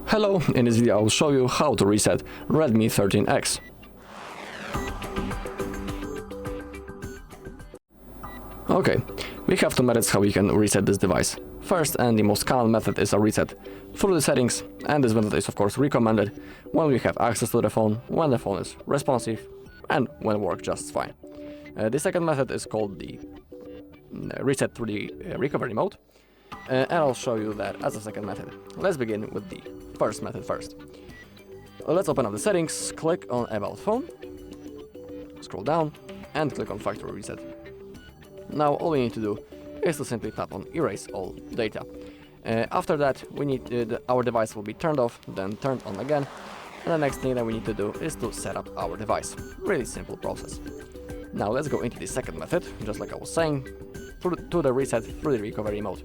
Hello, in this video I will show you how to reset Redmi 13X. Okay, we have two methods how we can reset this device. First and the most common method is a reset through the settings, and this method is of course recommended when we have access to the phone, when the phone is responsive, and when it works just fine. The second method is called the reset through the recovery mode, and I'll show you that as a second method. Let's begin with the first method first. Let's open up the settings, click on About Phone, scroll down, and click on Factory Reset. Now all we need to do is to simply tap on Erase All Data. After that, we need our device will be turned off, then turned on again, and the next thing that we need to do is to set up our device. Really simple process. Now let's go into the second method, just like I was saying, to the reset through the recovery mode.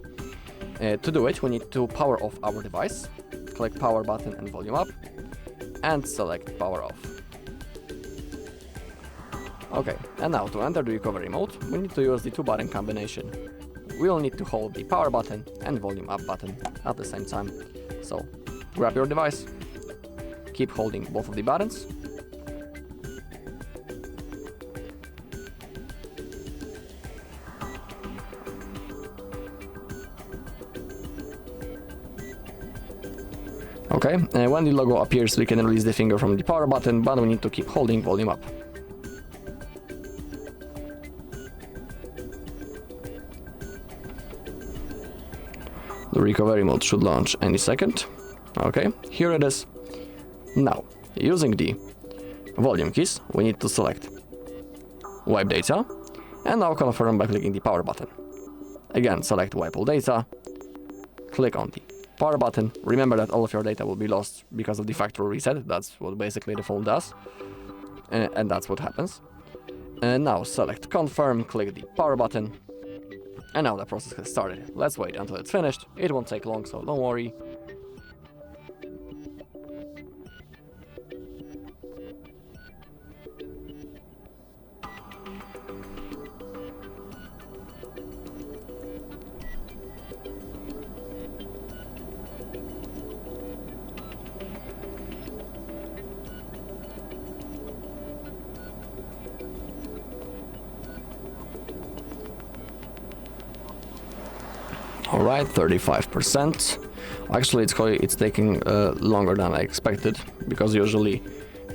To do it, we need to power off our device, click power button and volume up, and select power off. Okay, and now to enter the recovery mode, we need to use the two button combination. We'll need to hold the power button and volume up button at the same time. So, grab your device, keep holding both of the buttons, okay, and when the logo appears, we can release the finger from the power button, but we need to keep holding volume up. The recovery mode should launch any second. Okay, here it is. Now, using the volume keys, we need to select Wipe Data, and now confirm by clicking the power button. Again, select Wipe All Data, click on the power button. Remember that all of your data will be lost because of the factory reset. That's what basically the phone does, and that's what happens. And now select Confirm, click the power button, and now the process has started. Let's wait until it's finished. It won't take long, so don't worry. Alright, 35%. Actually, it's taking longer than I expected, because usually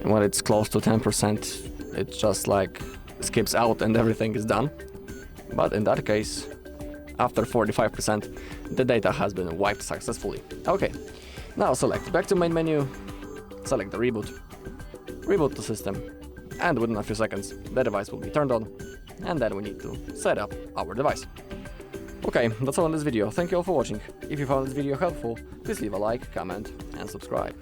when it's close to 10%, it just like skips out and everything is done. But in that case, after 45%, the data has been wiped successfully. Okay, now select back to main menu, select the reboot, reboot the system, and within a few seconds, the device will be turned on, and then we need to set up our device. Okay, that's all in this video. Thank you all for watching. If you found this video helpful, please leave a like, comment, and subscribe.